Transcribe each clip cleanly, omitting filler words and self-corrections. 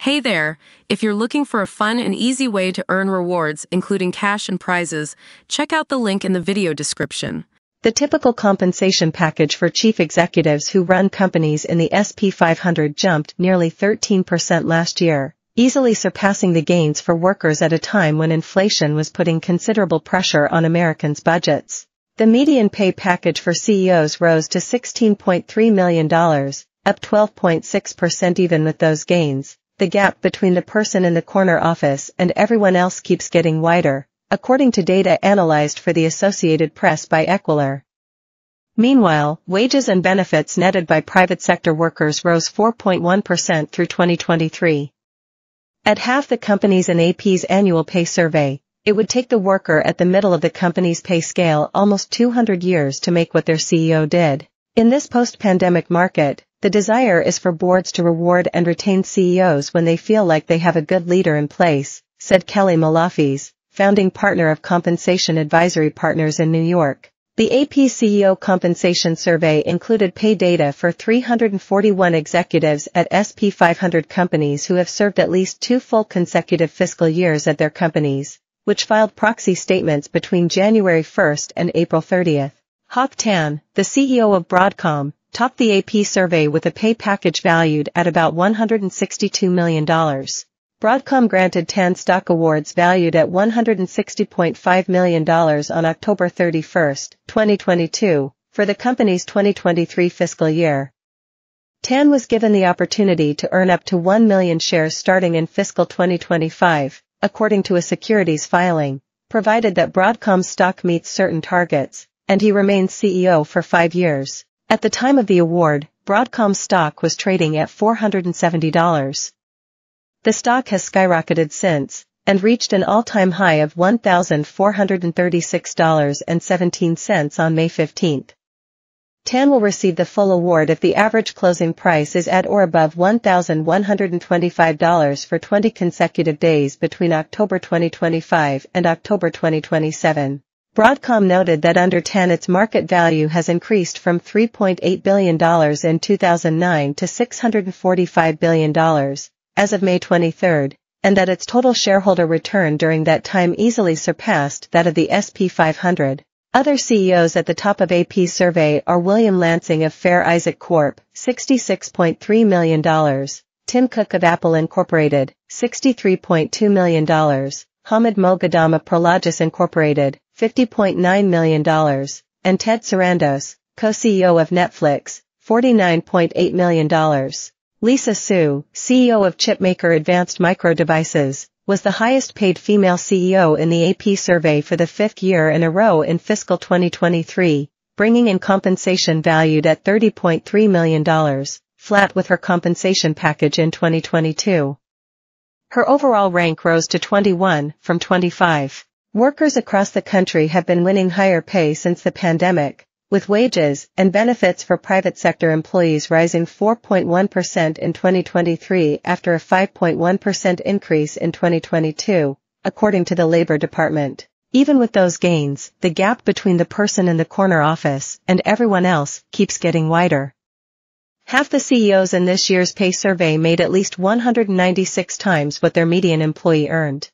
Hey there! If you're looking for a fun and easy way to earn rewards, including cash and prizes, check out the link in the video description. The typical compensation package for chief executives who run companies in the S&P 500 jumped nearly 13% last year, easily surpassing the gains for workers at a time when inflation was putting considerable pressure on Americans' budgets. The median pay package for CEOs rose to $16.3 million, up 12.6% even with those gains. The gap between the person in the corner office and everyone else keeps getting wider, according to data analyzed for the Associated Press by Equilar. Meanwhile, wages and benefits netted by private sector workers rose 4.1% through 2023. At half the companies in AP's annual pay survey, it would take the worker at the middle of the company's pay scale almost 200 years to make what their CEO did. In this post-pandemic market, the desire is for boards to reward and retain CEOs when they feel like they have a good leader in place, said Kelly Malafis, founding partner of Compensation Advisory Partners in New York. The AP CEO compensation survey included pay data for 341 executives at S&P 500 companies who have served at least 2 full consecutive fiscal years at their companies, which filed proxy statements between January 1st and April 30th. Hock Tan, the CEO of Broadcom, topped the AP survey with a pay package valued at about $162 million. Broadcom granted Tan stock awards valued at $160.5 million on October 31, 2022, for the company's 2023 fiscal year. Tan was given the opportunity to earn up to 1 million shares starting in fiscal 2025, according to a securities filing, provided that Broadcom's stock meets certain targets, and he remains CEO for 5 years. At the time of the award, Broadcom's stock was trading at $470. The stock has skyrocketed since, and reached an all-time high of $1,436.17 on May 15. Tan will receive the full award if the average closing price is at or above $1,125 for 20 consecutive days between October 2025 and October 2027. Broadcom noted that under Tan its market value has increased from $3.8 billion in 2009 to $645 billion, as of May 23, and that its total shareholder return during that time easily surpassed that of the S&P 500. Other CEOs at the top of AP's survey are William Lansing of Fair Isaac Corp., $66.3 million, Tim Cook of Apple Incorporated, $63.2 million, Hamid Moghadam of Prologis Incorporated, $50.9 million, and Ted Sarandos, co-CEO of Netflix, $49.8 million. Lisa Su, CEO of chipmaker Advanced Micro Devices, was the highest-paid female CEO in the AP survey for the 5th year in a row in fiscal 2023, bringing in compensation valued at $30.3 million, flat with her compensation package in 2022. Her overall rank rose to 21 from 25. Workers across the country have been winning higher pay since the pandemic, with wages and benefits for private sector employees rising 4.1% in 2023 after a 5.1% increase in 2022, according to the Labor Department. Even with those gains, the gap between the person in the corner office and everyone else keeps getting wider. Half the CEOs in this year's pay survey made at least 196 times what their median employee earned.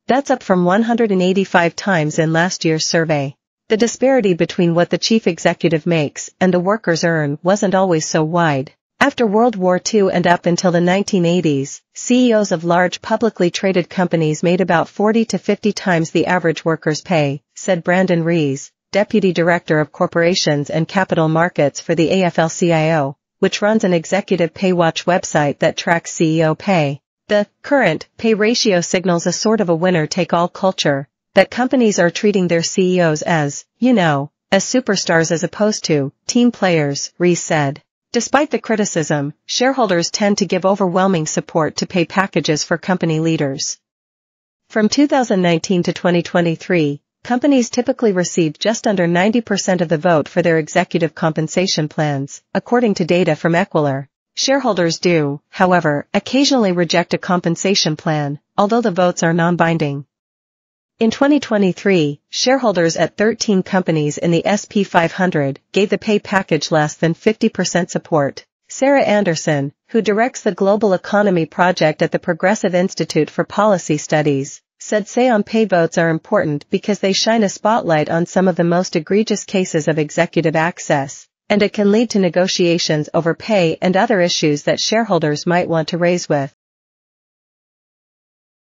That's up from 185 times in last year's survey. The disparity between what the chief executive makes and the workers earn wasn't always so wide. After World War II and up until the 1980s, CEOs of large publicly traded companies made about 40 to 50 times the average worker's pay, said Brandon Rees, Deputy Director of Corporations and Capital Markets for the AFL-CIO, which runs an executive pay watch website that tracks CEO pay. The current pay ratio signals a sort of a winner-take-all culture, that companies are treating their CEOs as superstars as opposed to team players, Rees said. Despite the criticism, shareholders tend to give overwhelming support to pay packages for company leaders. From 2019 to 2023, companies typically received just under 90% of the vote for their executive compensation plans, according to data from Equilar. Shareholders do, however, occasionally reject a compensation plan, although the votes are non-binding. In 2023, shareholders at 13 companies in the S&P 500 gave the pay package less than 50% support, Sarah Anderson, who directs the Global Economy Project at the Progressive Institute for Policy Studies, said say-on-pay votes are important because they shine a spotlight on some of the most egregious cases of executive access, and it can lead to negotiations over pay and other issues that shareholders might want to raise with